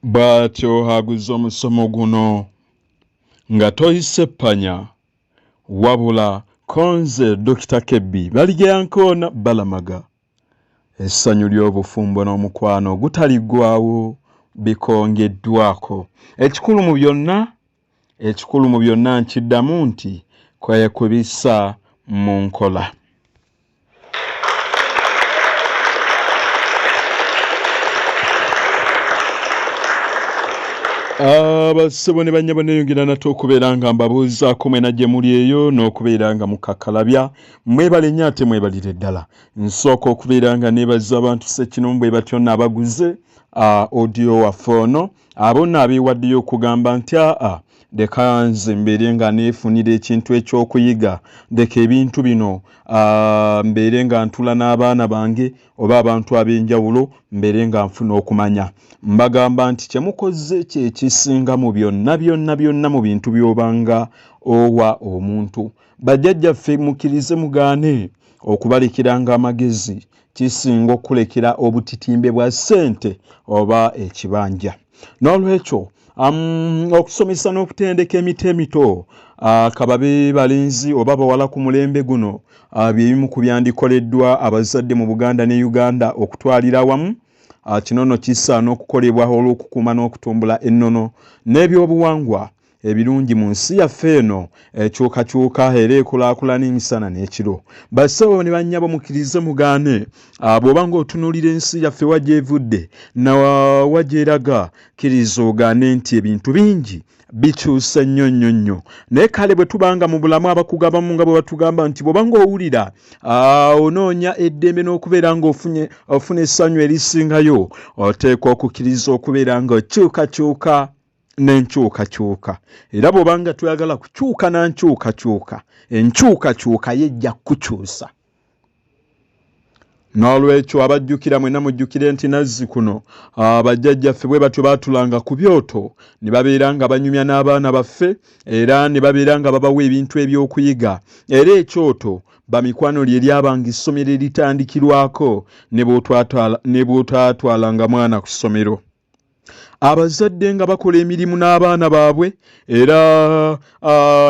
Bw'atyo haguza omusomo guno nga toyise ppanya wabula konze Dr. Kebbi baligeyankoona balamaga essanyu ly'obufumbo n'omukwano gutaliggwaawo bikongeddwako. Ekikulu mu byonna nkiddamu nti kwekubisa mu nkola. Abassebo ne bannyabo neeyongera nate okubeera nga mbabuuzaako mwena gye muli eyo n'okubeera nga mukakkalabya mwebale nnyo ate mwebalire ddala. Nsooka okubeera nga neebaza abantu ssekinomu bwe batyo n'abaguze audio waffe ono abonna abeewaddeyo okugamba nti leka nze mbeere nga neefunira ekintu ekyokuyiga, leka ebintu bino mbeere nga ntula n'abaana bange oba abantu ab'enjawulo mbeere nga nfuna okumanya. Mbagamba nti kyemukoze kyekisinga mu byonna mu bintu by'obanga owa omuntu. Bajjajjaffe mukkirize mugaane okubalekiranga amagezi kisinga okulekera obutitimbe bwa ssente oba ekibanja. N'olwekyo okusomesa n'okutendeka emito emito kababe balenzi oba bawala ku mulembe guno by'ebimu ku byandikoleddwa abazadde mu Buganda ne Uganda okutwalira wamu. Kino nno kisaana okukolebwa olw'okukuuma n'okutumbula ennono n'ebyobuwangwa ebirungi mu nsi yaffe eno ekyukakyuka era ekulaakulana emisana n'ekiro. Bassebo ne bannyabo mukkirize mugaane bw'oba ng'otunuulira ensi yaffe wagyevudde na wagyeraga kkiriza ogaane nti ebintu bingi bikyusa nnyo. Naye kale bwe tubanga mu bulamu abakugabamu nga bwe batugamba nti bw'oba ng'owulira onoonya eddembe n'okubeera ng'ofuna essanyu erisingayo oteekwa okukkiriza okubeera ng'okyukakyuka n'enkyukakyuka. Era bw'oba nga toyagala kukyuka na nkyukakyuka, enkyukakyuka yejja kukyusa. N'olwekyo abajjukira mwenna mujjukire nti nazzi kuno bajjajjaffe bwe batyo baatulanga ku byoto ne babeera nga banyumya n'abaana baffe era ne babeera nga babawa ebintu eby'okuyiga. Era ekyoto bamikwano lye lyabanga essomero eritandikirwako ne bw'otaatwalanga mwana ku ssomero. Abazadde nga bakola emirimu n'abaana baabwe era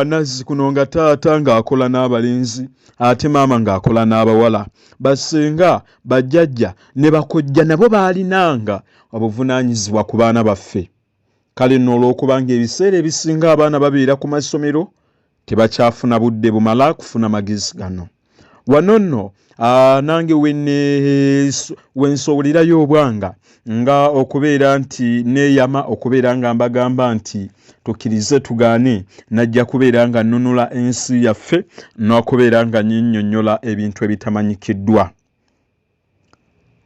nazzi kuno nga taata ng'akola n'abalenzi ate maama ng'akola n'abawala. Bassenga, bajjajja ne bakojja nabo baalinanga obuvunaanyizibwa ku baana baffe. Kale nno olw'okubanga ebiseera ebisinga abaana babeera ku masomero tebakyafuna budde bumala kufuna magezi gano. Wano nno nange wensobolerayo obwanga nga okubeera nti neeyama okubeera nga mbagamba nti tukkirize tugaane najja kubeera nga nnunula ensi yaffe n'okubeera nga nnyonnyola ebintu ebitamanyikiddwa.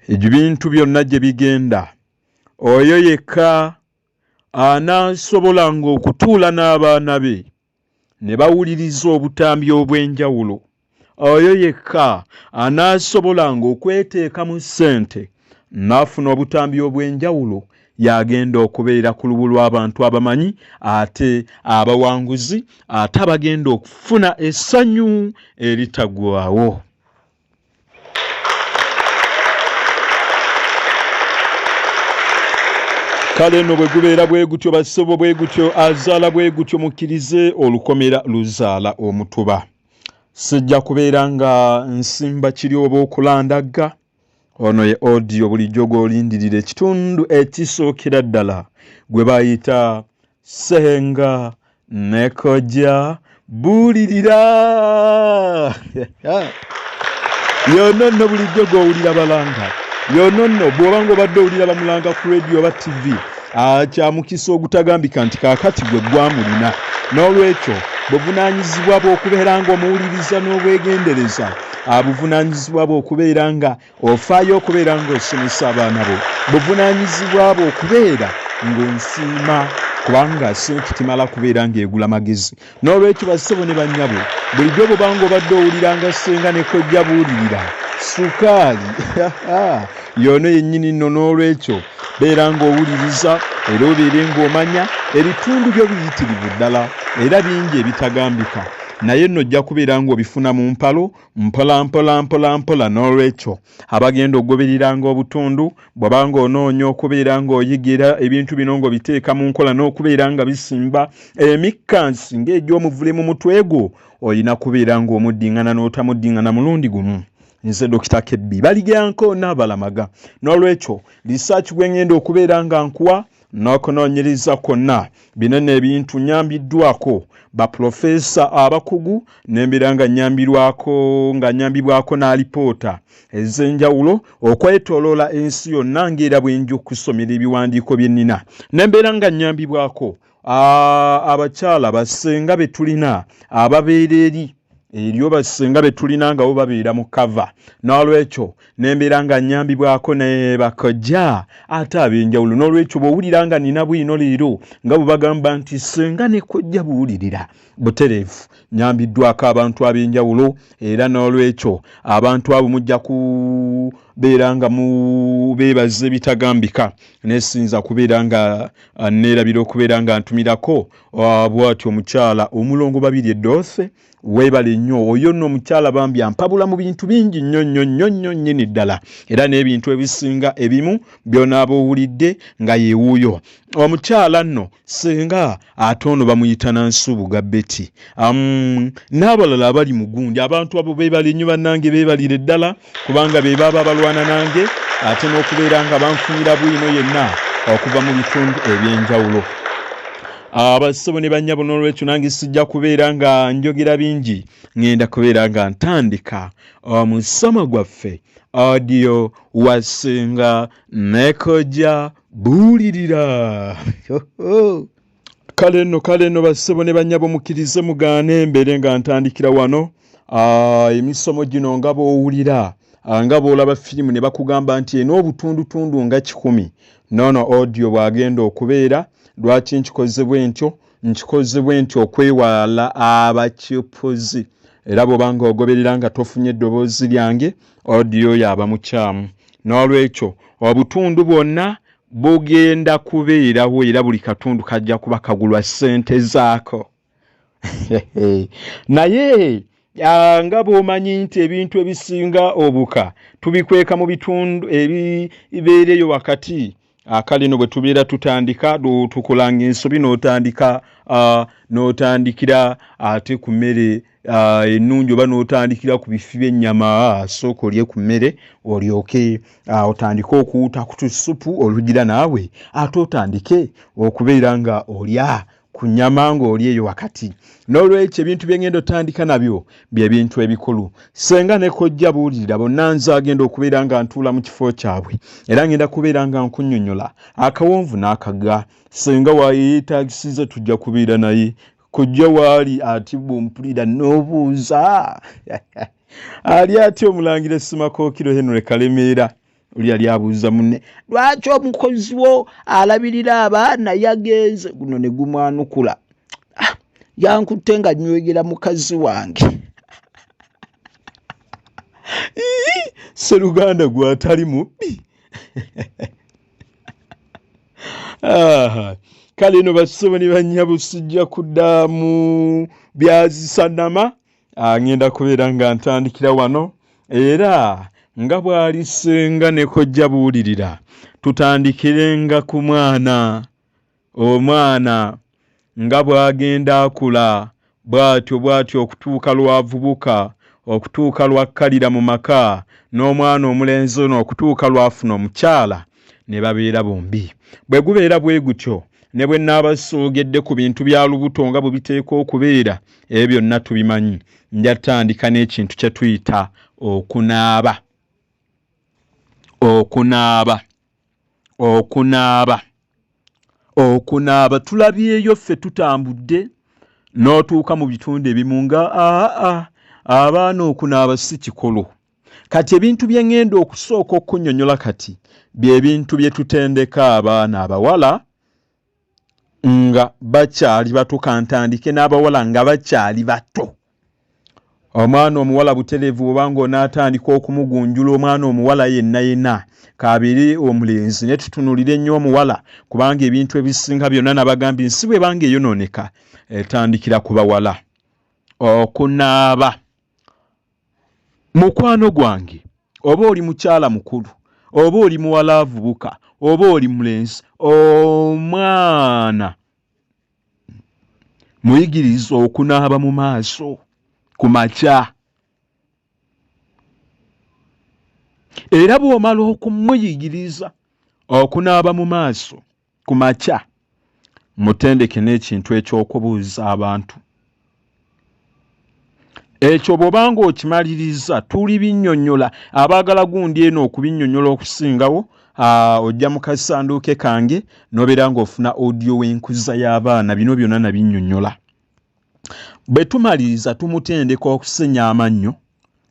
Ebyo bintu byonna gye bigenda oyo yekka anaasobolanga okutuula n'abaana be ne bawuliriza obutambi obw'enjawulo. Oyo yekka anaasobolanga okweteeka mu ssente n'afuna obutambi obw'enjawulo yagenda okubeera ku lubu lw'abantu abamanyi ate abawanguzi ate abagenda okufuna essanyu eritaggwaawo. Kale nno bwe gubeera bwe gutyo bassebo bwe gutyo azaala bwe gutyo mukkirize olukomera luzaala omutuba. Sijja kubeera nga nsimba kiri oba okulandagga. Ono ye audio bulijjo gw'olindirira ekitundu ekisookera ddala gwe bayita Ssenga ne Kojja Buulirira. Yono nno bulijjo gw'owulira balanga. Yono nno bw'oba ng'obadde owulira bamulanga ku radio oba TV kyamukisa ogutagambika nti kaakati gwe gwamulina. N'olwekyo buvunaanyizibwa bw'okubeera ng'omuwuliriza n'obwegendereza buvunaanyizibwa bw'okubeera nga ofaayo okubeera ng'osomesa abaana bo, buvunaanyizibwa bw'okubeera ng'onsiima kubanga ssente timala kubeera ng'egula magezi. N'olwekyo bassebo ne bannyabo bulijjo bw'oba ng'obadde owuliranga Ssenga ne Kojja Buulirira sukaali yono yennyini nno. N'olwekyo beera ng'owuliriza era obeere ng'omanya ebitundu byo biyitirivu ddala era bingi ebitagambika. naye nno ojja kubeera ng'obifuna mu mpalo mpola n'olwekyo abagenda okugoberiranga obutundu bw'abanga onoonya okubeera ng'oyigira ebintu bino ng'obiteeka mu nkola n'okubeera nga bisimba emikkansi ng'egy'omuvule mu mutwe gwo olina kubeera ng'omuddiŋŋana n'otamuddiŋŋana mulundi gumu. Nze Dr. Kebbi baligyanko n'abalamaga n'olwekyo research gwe ngenda okubeera nga nkuwa n'okunoonyereza kwonna binene ebintu nyambiddwako baprofesa abakugu nembeera nga nyambibwako n'alipoota ez'enjawulo okwetooloola ensi yonna ng'era bwe nja okusomera ebiwandiiko bye nnina nembeera nga nyambibwako abakyala bassenga be tulina ababeera eryo bassenga be tulina nga bo babeera mu kava n'olwekyo nembeera nga nyambibwako ne bakojja ate ab'enjawulo n'olwekyo bw'owulira nga nina bwino leero nga bwe bagamba nti ssenga ne kojja buulirira butereevu nyambiddwako abantu ab'enjawulo era n'olwekyo abantu abo mujja kubeera nga beebaza ebitagambika nesinza kubeera nga neerabira okubeera nga ntumirako bw'atyo omukyala omulongo babiri eddoofe weebale nnyo oyo nno omukyala bambi ampabula mu bintu bingi nnyo nnyini ddala era n'ebintu ebisinga ebimu by'onaaba owulidde nga yeewuuyo omukyala nno ssenga ate ono bamuyita Nansubuga Betty n'abalala abali mu gundi abantu abo beebale nnyo bannange beebalire ddala kubanga be baba balwana nange ate n'okubeera nga banfunira bwino yenna okuva mu bitundu eby'enjawulo. Abassebo ne bannyabo n'olwekyo nange sijja kubeera nga njogera bingi ngenda kubeera nga ntandika omusomo gwaffe audio wa Ssenga ne Kojja Buulirira. Kale nno bassebo ne bannyabo mukkirize mugaane mbeere nga ntandikira wano emisomo gino nga bw'owulira nga bw'olaba firimu ne bakugamba nti eno obutundutundu nga 100 nono audio bw'agenda okubeera. Lwaki nkikoze bwe ntyo okwewala abakipuzi era bw'obanga ogoberera nga tofunye eddoboozi lyange audio yaba mukyamu n'olwekyo obutundu bwonna bugenda kubeerawo era buli katundu kajja kuba kagulwa ssente zaako naye nga bw'omanyi nti ebintu ebisinga obuka tubikweka mu bitundu ebibeereyo wakati. Kale no bwe tubeera tutandika tukulanga ensobi n'otandikira ate ku mmere ennungi oba n'otandikira ku bifi by'ennyama sooka olye ku mmere olyoke otandike okuwuta ku tusupu olugira naawe ate otandike okubeera nga olya ku nnyama ng'oli eyo wakati. N'olwekyo ebintu bye ngenda otandika nabyo bye bintu ebikulu. Ssenga ne Kojja Buulirira bonna nze agenda okubeera nga ntuula mu kifo kyabwe era ngenda kubeera nga nkunnyonnyola akawonvu n'akagga. Ssenga wayeyeetagisiza tujja kubeera naye. Kojja waali ati bw'ompulira n'obuuza ali ati omulangira Ssimakookiro Henry Kalemeera oli yali abuuza munne lwaki omukozi wo alabirira abaana yagenze guno ne gumwanukula yankutte nga nywegera mukazi wange Sseruganda gwatali mubbi. Kale no bassebo ne bannyabo sijja kudda mu byazisanama ngenda kubeera nga ntandikira wano era nga bw'ali Ssenga ne Kojja Buulirira tutandikirenga ku omwana nga bw'agenda akula bw'atyo okutuuka lw'avubuka okutuuka lw'akkalira mu maka n'omwana omulenzi ono okutuuka lw'afuna omukyala ne babeera bombi. Bwe gubeera bwe gutyo ne bwe naabasoogedde ku bintu bya lubuto nga bwe biteeka okubeera ebyo byonna tubimanyi. Nja tandika n'ekintu kye tuyita okunaaba. Tulabyeyo ffe tutambudde n'otuuka mu bitundu ebimu nga abaana okunaaba si kikolo. Kati ebintu bye ngenda okusooka okunnyonnyola kati bye bintu bye tutendeka abaana abawala nga bakyali bato. Kantandike n'abawala nga bakyali bato. Omwana omuwala butereevu obanga onaatandika okumugunjula omwana omuwala yenna kabeere omulenzi ne tutunulire nnyo omuwala kubanga ebintu ebisinga byonna nabagambye ensi bwe banga eyonooneka etandikira ku bawala. okunaaba. Mukwano gwange, oba oli mukyala mukulu, oba oli muwala avubuka, oba oli mulenzi, omwana, muyigiriza okunaaba mu maaso ku makya. Era bw'omala okumuyigiriza okunaaba mu maaso ku makya, mutendeke n'ekintu eky'okubuuza abantu. Ekyo bw'obanga okimaliriza tuli binnyonnyola, abaagala gundi eno okubinnyonnyola okusingawo, ojja mu kasanduuke kange n'obeera ng'ofuna audio w'enkuza y'abaana. Bino byonna nabinnyonnyola. Bwe tumaliriza tumutendeka okusenya amannyo,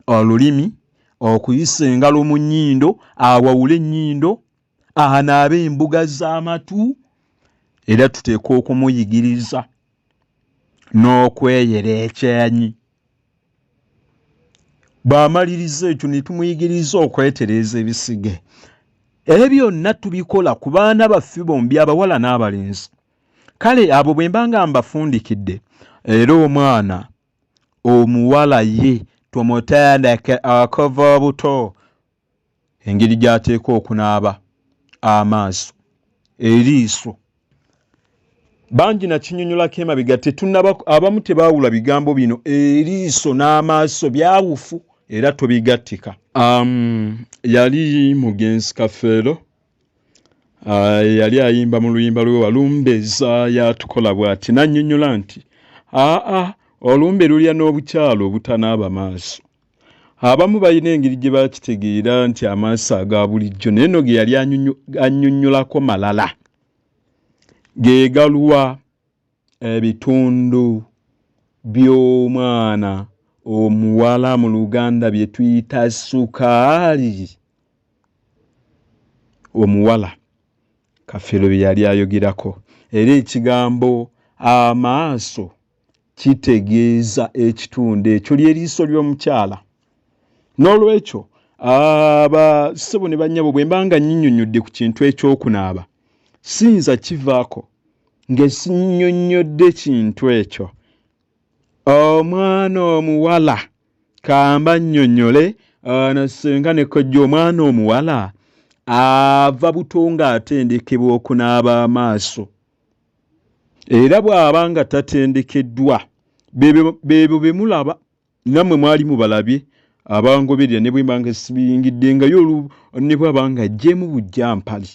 olulimi, okuyisa engalo mu nnyindo, awawule ennyindo, anaabe embuga z'amatu, era tuteekwa okumuyigiriza n'okweyera ekyenyi. Bw'amaliriza ekyo ne tumuyigiriza okwetereeza ebisige. Era byonna tubikola ku baana baffe bombi, abawala n'abalenzi. Kale abo bwe mba nga mbafundikidde, era omwana omuwala ye tumutendeke okuva obuto engeri gy'ateeka okunaaba amaaso, eriiso. Bangi nakinyonnyolako emabega, abamu tebaawula bigambo bino. Eriiso n'amaaso byawufu era tobigattika. Yali mugenzi Kafeero, yali ayimba mu luyimba lwe Walumbeza yatukola bw'ati, nannyonnyola nti olumbe lulya n'obukyalo obutanaaba maaso. Abamu balina engeri gye bakitegeera nti amaaso aga bulijjo, naye no ge yali annyonnyolako malala. Ge galuwa ebitundu by'omwana omuwala mu Luganda bye tuyita sukaali. Omuwala Kafeero bye yali ayogerako. Era ekigambo amaaso kitegeeza ekitundu ekyo ly'eriiso ly'omukyala. N'olwekyo ssebo ne bannyabo bwe mba nga nnyinnyonnyodde ku kintu eky'okunaaba, siyinza kivaako ng'esinnyonnyodde kintu ekyo. Omwana omuwala kamba nnyonnyole na Ssenga ne Kojja, omwana omuwala ava buto ng'atendekebwa okunaaba amaaso. Era bw'aba nga tatendekeddwa, beebo be mulaba, nammwe mwali mubalabye abangoberera, ne bwe mba nga sibiyingiddengayo ne bw'aba nga ajjeemu bujjampali,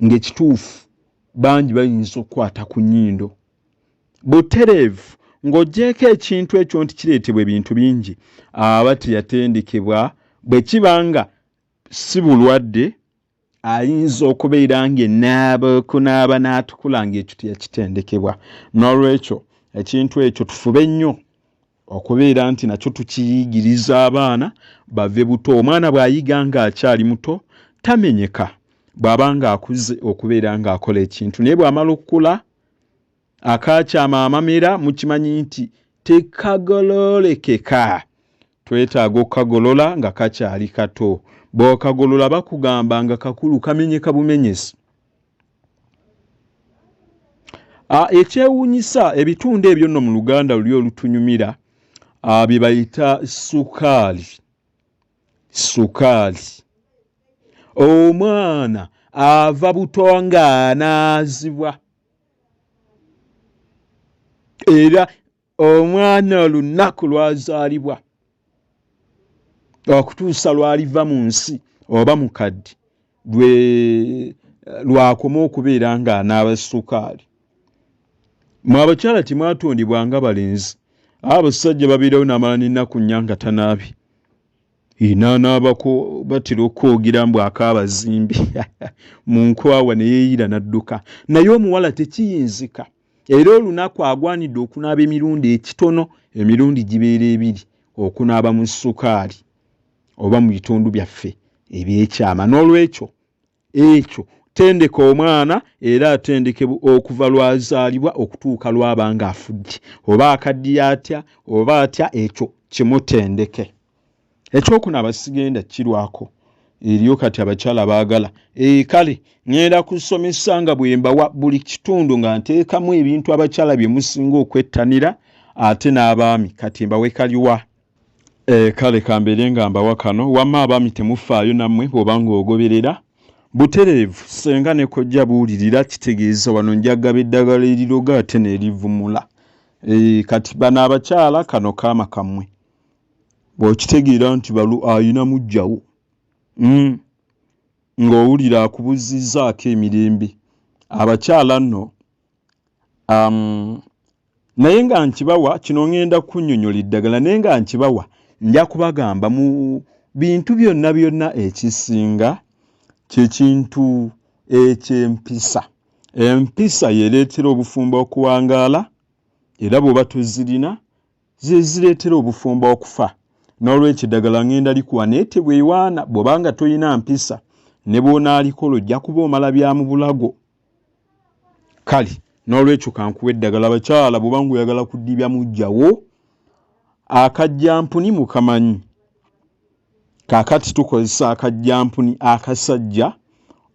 ng'ekituufu bangi bayinza okukwata ku nnyindo. Butereevu ng'oggyeko ekintu ekyo nti kireetebwa ebintu bingi, aba teyatendekebwa. Bwe kiba nga si bulwadde, ayinza okubeera ng'ennaaba okunaaba n'atukula ng'ekyo teyakitendekebwa. N'olwekyo ekintu ekyo tufube nnyo okubeera nti nakyo tukiyigiriza abaana bave buto. Omwana bw'ayiga ng'akyali muto tamenyeka, bw'aba ng'akuze okubeera ng'akola ekintu. Naye bw'amala okukula, akaakyama amamera, mukimanyi nti tekagololekeka. Twetaaga okukagolola nga kakyali kato. Bw'okagolola bakugamba nga kakulu kamenyeka bumenyesi. Ekyewuunyisa, ebitundu ebyo nno mu Luganda luli olutunyumira bye bayita sukaali. Sukaali. Omwana ava buto ng'anaazibwa. Era omwana olunaku lwazaalibwa okutuusa lwaliva mu nsi oba mukadde lwakoma okubeera ng'anaaba sukaali. Mwe abakyala temwatondebwa nga balenzi. Abasajja babeerawo n'amala n'ennaku nnya nga tanaabye. N'anaabako batera okwogera mbu akaabazimbi mu nkwawa ne yeeyira n'adduka. Naye omuwala tekiyinzika. Era olunaku agwanidde okunaaba emirundi ekitono, emirundi gibeera ebiri okunaaba mu sukaali oba mu bitundu byaffe ebyekyama. N'olwekyo ekyo tendeka omwana, era atendekebwa okuva lwazaalibwa okutuuka lwaba ng'afudde, oba akaddiye atya oba atya, ekyo kimutendeke. Ekyokunaaba sigenda kirwako. Eriyo kati abakyala baagala kale ngenda kusomesa nga bwe mbawa buli kitundu nga nteekamu ebintu abakyala bye musinga okwettanira, ate n'abaami kati mbawe kaliwa. Kale kambeere nga mbawa kano wamma abaami temufaayo nammwe bw'obanga ogoberera butereevu Ssenga ne Kojja Buulirira kitegeeza wano njagaba eddagala eriroga ate n'erivumula. Kati bano abakyala kano kaama kammwe bw'okitegeera nti balu ayina mujjawo ng'owulira akubuzizzaako emirembe abakyala nno naye nga nkibawa kino ngenda kunnyonnyola eddagala naye nga nkibawa nja kubagamba mu bintu byonna byonna ekisinga ky'ekintu eky'empisa. Empisa yeereetera obufumbo okuwangaala era bw'oba tozirina ze zireetera obufumbo okufa. N'olwekyo eddagala ngenda likuwa naye tebwewaana bw'obanga toyina mpisa ne bw'onaalikola ojja kuba omala bya mu bulago. Kale n'olwekyo kankuwa eddagala abakyala bw'obanga oyagala kuddibya mujjawo akajjampuni mukamanyi. Kaakati tukozesa akajjampuni akasajja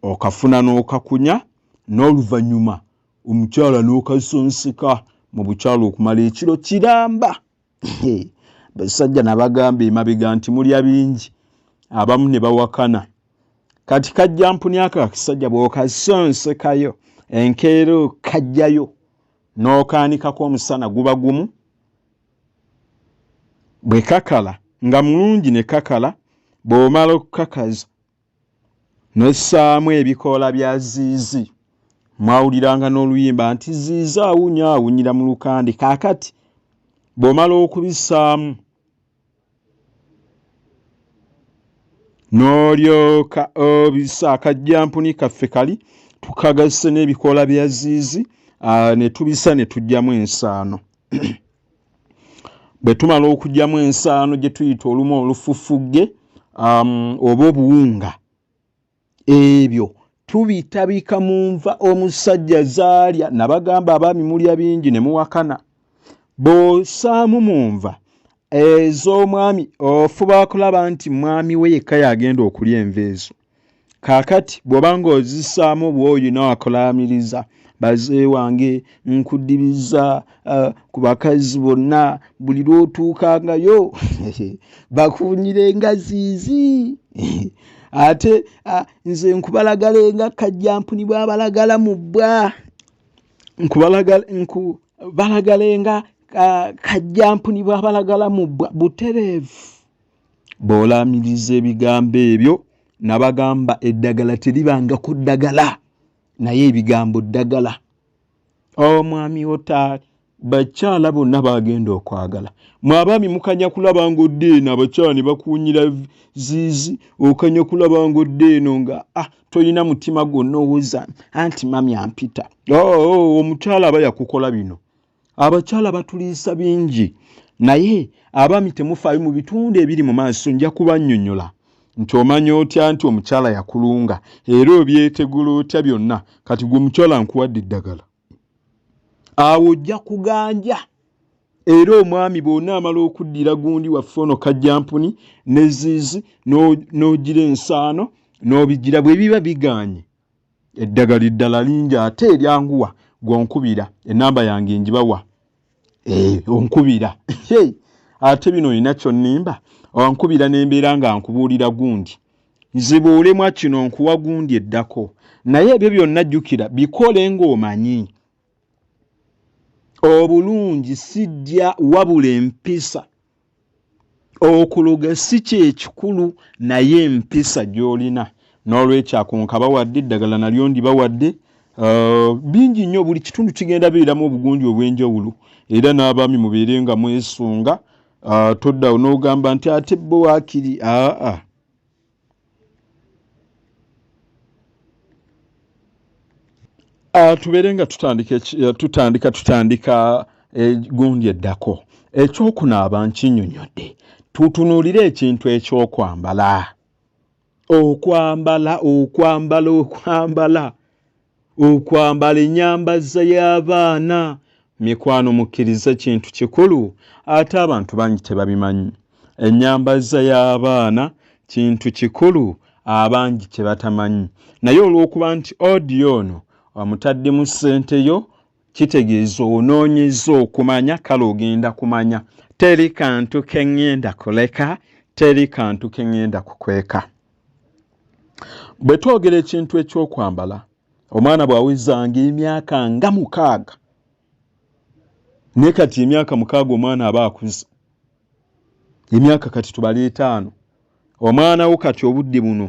okafuna n'okakunya n'oluvannyuma omukyala n'okasonseka mu bukyala okumala ekiro kiramba. Basajja nabagamba emabega nti mulya bingi abamu ne bawakana. Kati kajjampuni ako akasajja bw'okasonsekayo enkeero kajjayo n'okaanikako omusana guba gumu bwe kakala nga mulungi ne kakala bw'omala okukakaza n'ossaamu ebikoola bya ziizi. Mwawuliranga n'oluyimba nti ziizi awunya awunyira mu lukande. Kaakati bw'omala okubissaamu n'olyoka obissa akajjampuni kaffe kali tukagase n'ebikoola bya ziizi ne tubissa ne tuggyamu ensaano. Bwe tumala okuggyamu ensaano gye tuyita olumu olufufugge oba obuwunga ebyo tubitabika mu nva omusajja zaalya. Nabagamba abaami mulya bingi ne muwakana. Bw'osaamu mu nva ez'omwami ofuba okulaba nti mwami we yekka yagenda okulya enva ezo. Kaakati bw'obanga ozissaamu bw'oyo n'akolaamiriza bazee wange nkuddibiza ku bakazi bonna buli lw'otuukangayo bakuunyirenga ziizi ate nze nkubalagalenga kajjampuni bw'abalagala mu bbwa nkubalagalenga kajjampuni bw'abalagala mu bbwa butereevu. Bw'olaamiriza ebigambo ebyo nabagamba eddagala teribangako ddagala naye ebigambo ddagala. Omwami otaali bakyala bonna bagenda okwagala. Mwe abaami mukanya kulaba ng'odde eno abakyala ne bakuunyira ziizi okanya kulaba ng'odde eno nga toyina mutima gwonna owuza anti mami ampita. Omukyala aba yakukola bino. Abakyala batuliisa bingi naye abaami temufaayo mu bitundu ebiri mu maaso nja kubannyonnyola nti omanya otya nti omukyala yakulunga era obyetegula otya byonna. Kati gwe omukyala nkuwadde eddagala awo ojja kuganja era omwami bw'onaamala okuddira gundi waffe ono kajjampuni ne ziizi n'ogira ensaano n'obigira bwe biba biganye eddagala eddala lingi ate eryanguwa gw'onkubira ennamba yange njibawa onkubira ate bino olina kyonnimba onkubira n'embeera nga nkubuulira gundi nzibuulemu kino nkuwa gundi eddako naye ebyo byonna jjukira bikole ng'omanyi obulungi sijja wabula empisa. Okuloga si kyekikulu naye empisa gy'olina. N'olwekyo ako nkabawadde eddagala nalyo ndibawadde bingi nnyo buli kitundu kigenda beeramu obugunju obw'enjawulo era n'abaami mubeere nga mwesunga toddawo n'ogamba nti ate bo waakiri tubeere nga tutandika gundi eddako. Ekyokunaaba nkinnyonnyodde tutunuulire ekintu ekyokwambala. Okwambala ennyambaza y'abaana. Mikwano mukkiriza kintu kikulu ate abantu bangi tebabimanyi. Ennyambaza y'abaana kintu kikulu abangi kye batamanyi naye olw'okuba nti odi ono omutaddemu ssente yo kitegeeza onoonyeza okumanya kale ogenda kumanya teri kantu kengenda kuleka teri kantu kengenda kukweka. Bwe twogera ekintu ekyokwambala omwana bw'awezanga emyaka nga 6 ne kati emyaka 6 omwana aba akuze emyaka kati tubale 5 omwana wo kati obudde buno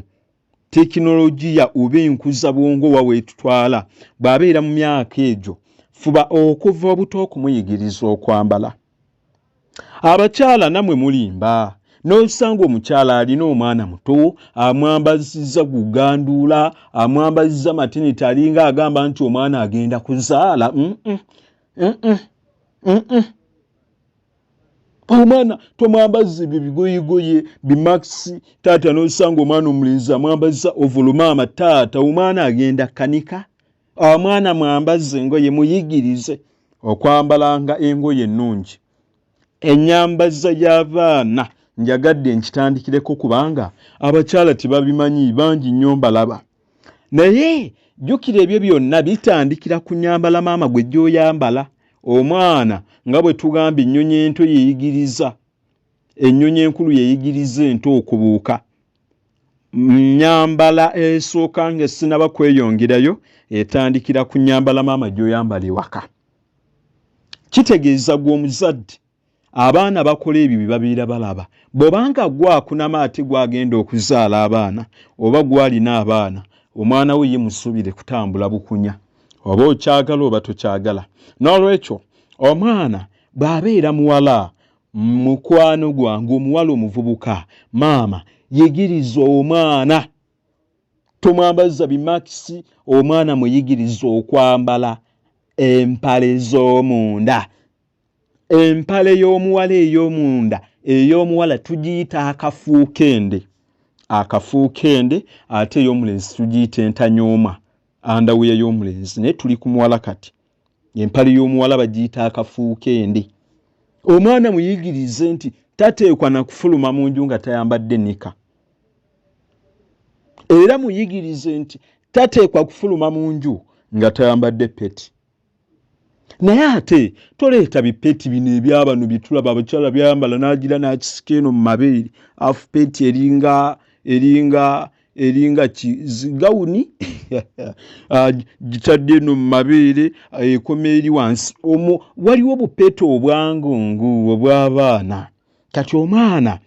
tekinologiya oba enkuza bwongo wawetutwala bw'abeera mu myaka egyo fuba okuva obuto okumuyigiriza okwambala. Abakyala namwe mulimba n'osanga omukyala alina omwana muto amwambazizza guganduula amwambazizza matiniti alinga agamba nti omwana agenda kuzaala. Omwana tomwambaza ebyo bigoyegoye bimakisi taata n'osanga omwana omulenzi amwambazizza ovulumama taata omwana agenda kanika. Omwana mwambaze engoye muyigirize okwambalanga engoye ennungi. Ennyambaza y'abaana njagadde nkitandikireko kubanga abakyala tebabimanyi bangi nnyo mbalaba. Naye jjukira ebyo byonna bitandikira ku nnyambala maama gwe gy'oyambala. Omwana nga bwe tugamba ennyonyi ento yeeyigiriza ennyonyi enkulu yeeyigiriza ento okubuuka. Nnyambala esooka nga sinaba kweyongerayo etandikira ku nnyambala maama gy'oyambala ewaka. Kitegeeza gwe omuzadde abaana bakola ebyo bye babeera balaba. Bw'obanga gwakunama ate gwagenda okuzaala abaana oba gwalina abaana omwana we ye musuubire kutambula bukunya oba okyagala oba tokyagala. N'olwekyo omwana bw'abeera muwala mukwano gwange omuwala omuvubuka maama yigiriza omwana tomwambaza bimakisi omwana muyigiriza okwambala empale z'omunda. Empale y'omuwala ey'omunda ey'omuwala tugiyita akafuukende. Akafuukende ate ey'omulenzi tugiyita entanyooma andaweya y'omulenzi naye tuli ku muwala kati. Empale y'omuwala bagiyita akafuukende. Omwana muyigirize nti tateekwa na kufuluma mu nju nga tayambadde nika. Era muyigirize nti tateekwa kufuluma mu nju nga tayambadde peti. Naye ate toleeta bipeti bino ebyabano bitulaba abakyala byambala n'agira n'akisika eno mu mabeere afu peti eringa kizigawuni gitadde eno mu mabeere ekoma eri wansi. Waliwo bupeti obwangungu obw'abaana. Kati omwana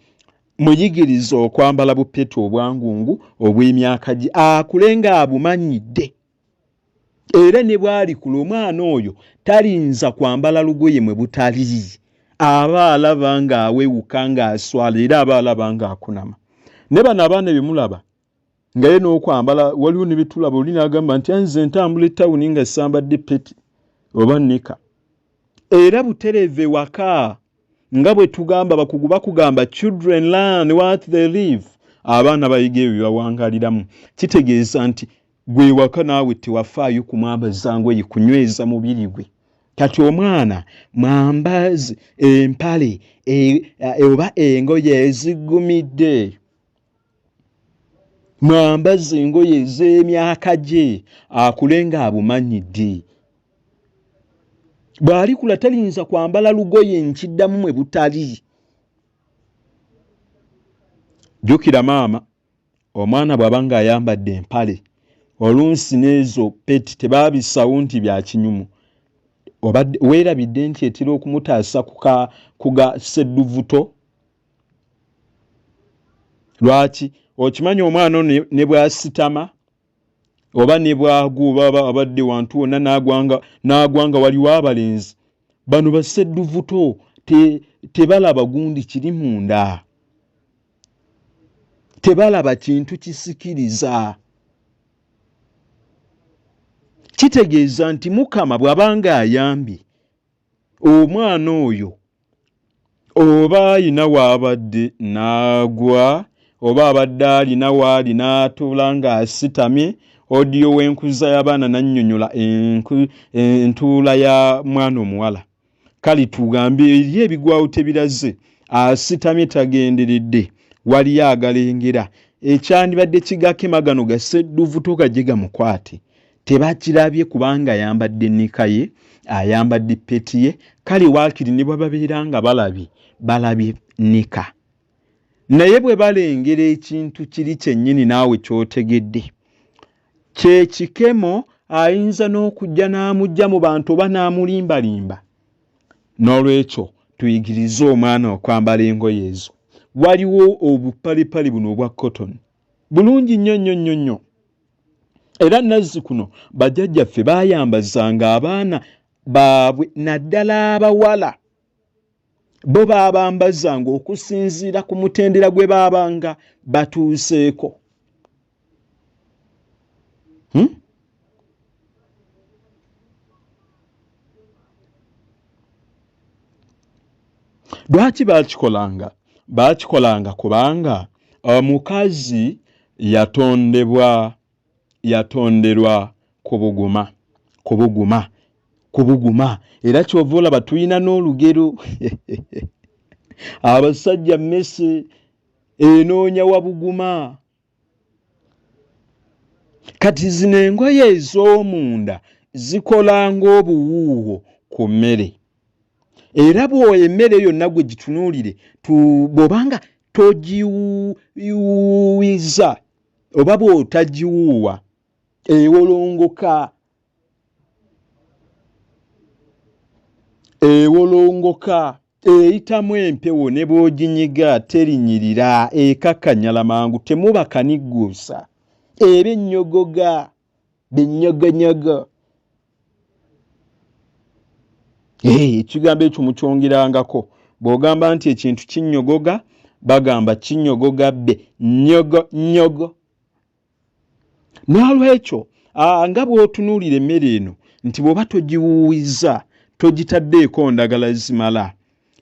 muyigiriza okwambala bupeti obwangungu obw'emyaka gye akule nga abumanyidde. Era ne bw'ali kula omwana oyo talinza kwambala lugoye mwe butali. Aba alaba nga awewuka ng'aswala era aba alaba ng'akunama. Ne bano abaana bye mulaba nga ye n'okwambala waliwo ne bitulaba oli n'agamba nti nze ntambula ettawuni nga sambadde peti oba nika. Era butereeve waka nga bwe tugamba bakugu bakugamba children learn what they live. Abaana bayiga ebyo bawangaliramu. Kitegeeza nti gwe waka naawe tewafaayo kumwambaza ngoye kunyweza mubiri gwe. Kati omwana mwambaze empale oba engoye ezigumidde. Mwambaze engoye ez'emyaka gye akule nga abumanyidde. Bw'alikula talinza kwambala lugoye nkiddamu mwe butali. Jjukira maama omwana bw'aba ng'ayambadde empale olunsi n'ezo peti tebaabisawo nti bya kinyumu. Weerabidde nti etera okumutaasa ku ga sedduvuto. Lwaki? Okimanyi omwana ne bw'asitama oba ne bw'agwa oba abadde wantu wonna n'agwanga waliwo abalenzi. Bano basedduvuto tebalaba gundi kiri munda. Tebalaba kintu kisikiriza. Kitegeeza nti Mukama bw'abanga ayambye omwana oyo oba ayina w'abadde n'agwa oba abadde alina w'ali n'atuula ng'asitamye odiyo w'enkuza y'abaana nannyonnyola entuula ya mwana omuwala. Kale tugambe eri ebigwawo tebiraze asitamye tagenderedde waliyo agalengera ekyandibadde kigakema gano gasedduvuto gajje gamukwate. tebakirabye kubanga ayambadde nnika ye, ayambadde peti ye, kale waakiri ne bwababeera nga balabye nika. Naye bwe balengera ekintu kiri kyennyini naawe ky'otegedde, kye kikemo ayinza n'okujja n'amujja mu bantu oba n'amulimbalimba. N'olwekyo tuyigirize omwana okwambala engoye ezo. Waliwo obupalipali buno obwa cotton bulungi nnyo. Era nazzi kuno bajjajjaffe baayambazanga abaana baabwe, naddala abawala bo baabambazanga okusinziira ku mutendera gwe baabanga batuuseeko. Lwaki baakikolanga? Baakikolanga kubanga omukazi yatonderwa kubuguma. Era kyova olaba tulina n'olugero abasajja mmese enoonya wa buguma. Kati zino engoye ez'omunda zikola ng'obuwuuwo ku mmere. Era bw'oyo emmere yonna gwe gitunuulire bw'obanga togiwuuwiza oba bw'otagiwuuwa ewolongoka eyitamu empewo, ne bw'oginyiga terinyirira, ekakkanyala mangu, temuba kanigguusa, eba ennyogoga, binnyogonyogo. Ekigambo ekyo mukyongerangako. Bw'ogamba nti ekintu kinnyogoga, bagamba kinnyogoga bbe, nnyogo. N'olwekyo nga bw'otunuulira emmere eno nti bw'oba togiwuuwiza, togitaddeeko ndagala zimala,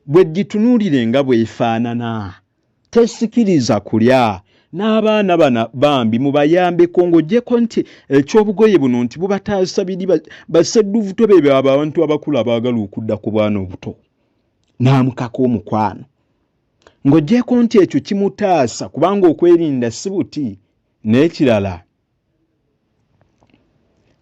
bwe gitunuulire nga bw'efaanana, tesikiriza kulya. N'abaana bana bambi mubayambeko ng'oggyeko nti ekyobugoye buno nti bubataasa biri basedduvuto be abantu abakulu abaagala okudda ku bwana obuto n'amukako omukwano, ng'oggyeko nti ekyo kimutaasa kubanga okwerinda si buti. N'ekirala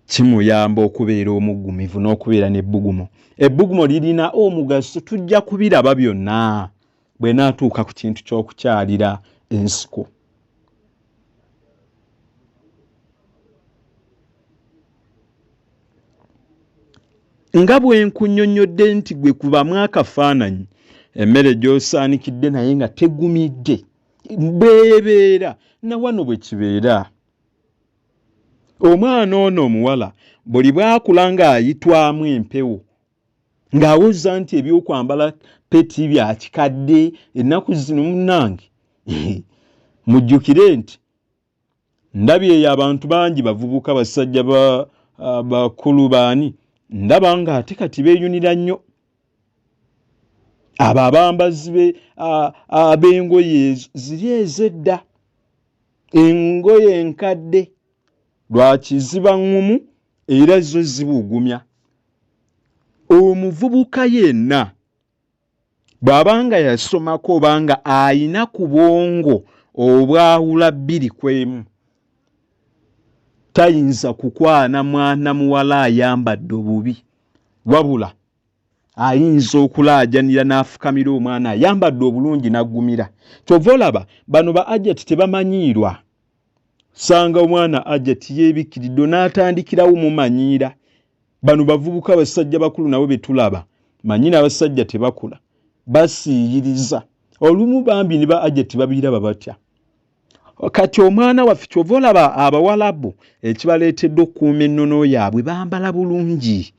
kimuyamba okubeera omuggumivu n'okubeera n'ebbugumo. Ebbugumo lirina omugaso, tujja kubiraba byonna bwe naatuuka ku kintu ky'okukyalira ensiko. Nga bwe nkunnyonnyodde nti gwe kubamu akafaananyi, emmere gy'osaanikidde naye nga tegumidde, bwebeera na wano bwe kibeera. Omwana ono omuwala buli bwakula ng'ayitwamu empewo, ng'awuza nti ebyokwambala peti bya kikadde. Ennaku zino munnange mujjukire nti ndabye eyo abantu bangi bavubuka basajja bakulu baani, ndaba ng'ate kati beeyunira nnyo abo abambazi ab'engoye ziri ez'edda, engoye enkadde. Lwaki? Ziba ŋŋumu era zo zibugumya. Omuvubuka yenna bw'abanga yasomako obanga ayina ku bwongo obwawula bbiri ku emu, tayinza kukwana mwana muwala ayambadde obubi, wabula ayinza okulaajanira n'afukamira omwana ayambadde obulungi n'aggumira. Kyova olaba bano ba ajati tebamanyiirwa. Sanga omwana ajati yeebikiridde n'atandikirawo mumanyiira. Bano bavubuka abasajja bakulu nabo be tulaba, manyina abasajja tebakula, basiiyiriza. Olumu bambi ne ba ajati babiraba batya. Kati omwana waffe kyova olaba abawalabu ekibaleetedde okukuuma ennono yaabwe, bambala bulungi.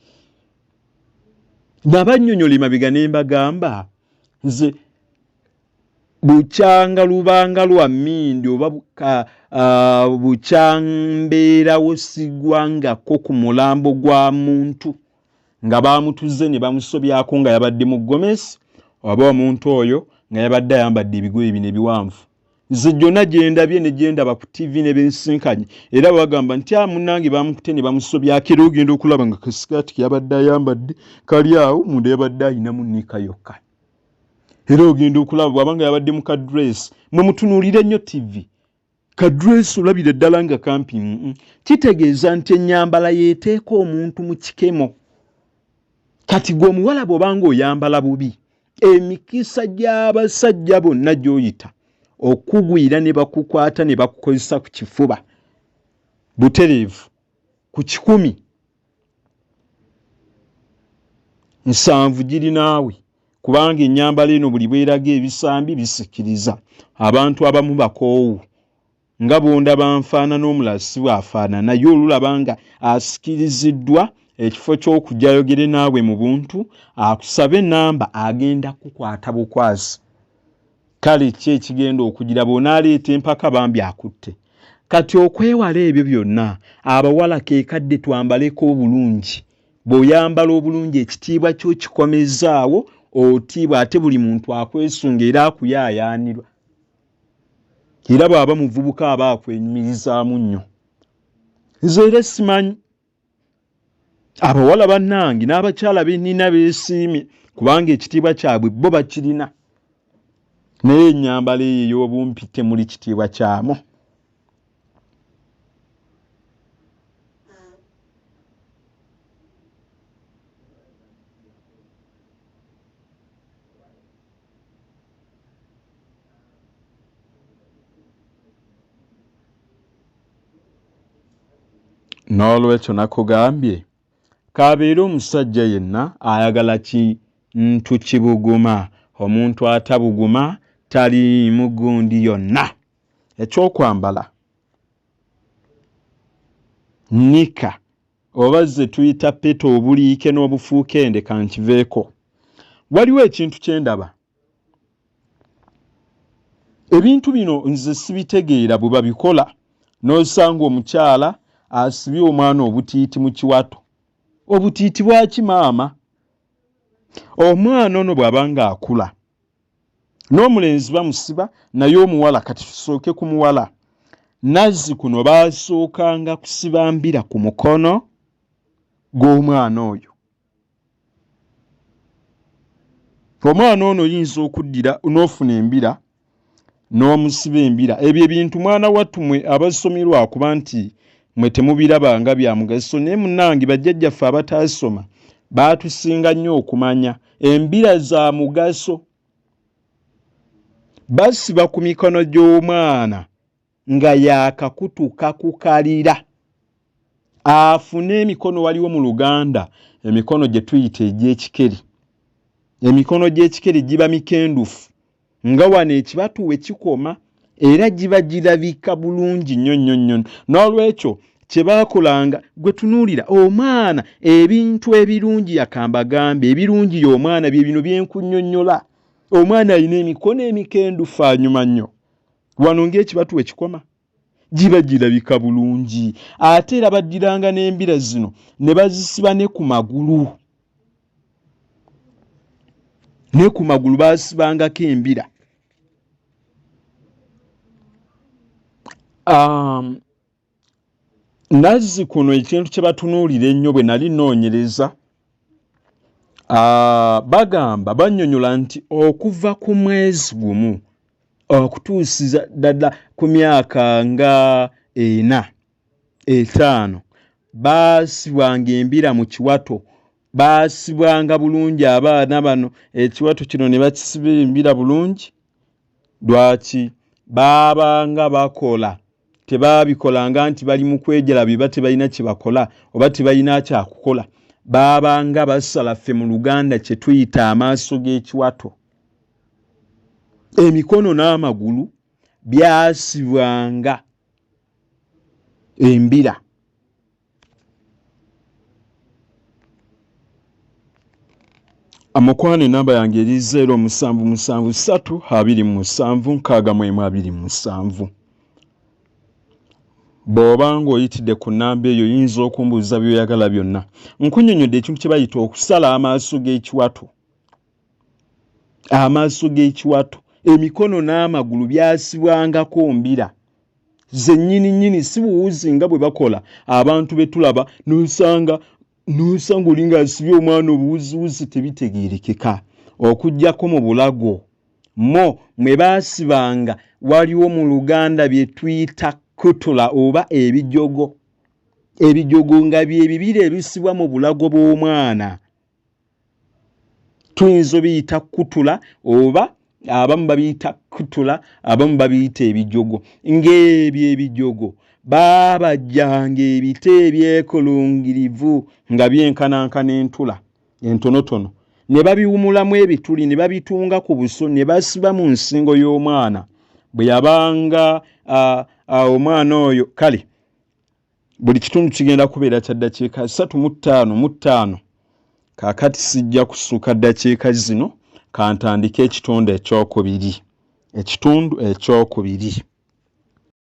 Nabannyonnyola emabega ne mbagamba nze bukyanga lubanga lwa mmindi oba bukyambeerawo sigwangako ku mulambo gwa muntu nga baamutuze ne bamusobyako nga yabadde mu ggomesi, oba omuntu oyo nga yabadde ayambadde ebigoye bino ebiwanvu. Nze gyonna gye ndabye ne gye ndaba ku TV ne bensinkanye, era bagamba nti munnange bamukute ne bamusobyako, era ogenda okulaba nga kasikaati ke yabadde ayambadde kali awo munda yabadde ayinamu nnika yokka. Era ogenda okulaba bw'abanga yabadde mu kadresi, mwe mutunuulire nnyo TV, kadress olabire ddala nga kampi kitegeeza nti ennyambala yeeteeka omuntu mu kikemo. Kati gwe omuwala bw'obanga oyambala bubi, emikisa gy'abasajja bonna gy'oyita okugwira ne bakukwata ne bakukozesa ku kifuba butereevu ku 10 7 giri naawe, kubanga ennyambala eno buli bweraga ebisambi bisikiriza. Abantu abamu bakoowu nga bonda banfaana n'omulasi bw'afaana naye olulaba nga asikiriziddwa ekifo ky'okujjayogere naawe mu buntu akusabe enamba agenda kukwata bukwasi. Kale ki ekigenda okugira bw'onaaleeta empaka bambi akutte. Kati okwewala ebyo byonna abawala keekadde twambaleko obulungi. Bw'oyambala obulungi ekitiibwa kyo kikomezaawo otiibwa ate buli muntu akwesunga era akuyaayaanirwa. Era bw'aba muvubuka aba akwenyumirizaamu nnyo. Nze era simanyi abawala bannange n'abakyala bennina beesiimye kubanga ekitiibwa kyabwe bo bakirina. Naye ennyambala eyo ey'obumpi temuli kitiibwa kyamu. N'olwekyo nakugambye kabeera omusajja yenna ayagala kintu kibuguma. Omuntu atabuguma tali mugundi yonna. Ekyokwambala nika oba ze tuyita peto obuliike n'obufuukende kankiveeko. Waliwo ekintu kye ndaba. Ebintu bino nze sibitegeera bwe babikola n'osanga omukyala asibye omwana obutiiti mu kiwato. Obutiiti bwaki maama? Omwana ono bw'abanga akula n'omulenzi bamusiba naye omuwala, kati tusooke ku muwala. Nazzi kuno baasookanga kusiba mbira ku mukono gw'omwana oyo. Omwana ono yinza okuddira n'ofuna embira n'omusiba embira. Ebyo ebintu mwana wattu mwe abasomerwa kuba nti mwe temubirabanga bya mugaso, naye munnange bajjajjaffe abataasoma baatusinga nnyo okumanya embira za mugaso. Basiba ku mikono gy'omwana nga yaakakutuka kukalira afune emikono. Waliwo mu Luganda emikono gye tuyita egy'ekikeri. Emikono gy'ekikeri giba mikendufu nga wano ekibatu we kikoma, era giba girabika bulungi nnyo nnyo nnyo. N'olwekyo kye baakolanga gwe tunuulira omwana ebintu ebirungi yakambagambe ebirungi y'omwana bye bino byenkunnyonnyola. Omwana alina emikono emikendufu anyuma nnyo. Wano ng'ekibatu we kikoma giba girabika bulungi. Ate era baddiranga n'embira zino ne bazisiba ne ku magulu. Ne ku magulu baasibangako embira. Nazzi kuno ekintu kye batunuulira ennyo bwe nali nnoonyereza, bagamba bannyonnyola nti okuva ku mwezi gumu okutuusiza ddala ku myaka nga 4 5 baasibwanga embira mu kiwato. Baasibwanga bulungi abaana bano ekiwato kino ne bakisiba embira bulungi. Lwaki? Baabanga bakola, tebaabikolanga nti bali mu kwejala biba tebalina kye bakola oba tebalina kyakukola. Baabanga basala ffe mu Luganda kye tuyita amaaso g'ekiwato. Emikono n'amagulu byasibwanga embira. Amukwane enamba yange eri 0773276927. Bw'oba ng'oyitidde ku nnamba eyo yinza okumbuuza by'oyagala byonna. Nkunnyonnyodde ekintu kye bayita okusala amaaso g'ekiwato. Amaaso g'ekiwato, emikono n'amagulu byasibwangako mbira. Ze nnyini si buwuzi nga bwe bakola abantu be tulaba n'osanga olinga asibye omwana obuwuziwuzi tebitegeerekeka okuggyako mu bulago mo mwe baasibanga waliwo mu Luganda bye tuyita kutula oba ebijogo nga bye bibiri ebisibwa mu bulago bw'omwana tuyinza biyita kutula oba abamu babiyita kutula abamu babiyita ebijogo ng'ebyo ebijogo baabajjanga ebite ebyekulungirivu nga byenkanankana entula entonotono ne babiwumulamu ebituli ne babitunga ku buso ne basiba mu nsingo y'omwana bwe yabanga omwana oyo kale buli kitundu kigenda kubeera kya ddakiika 35 kaakati sijja kussuka ddakiika zino kantandika ekitundu ekyokubiri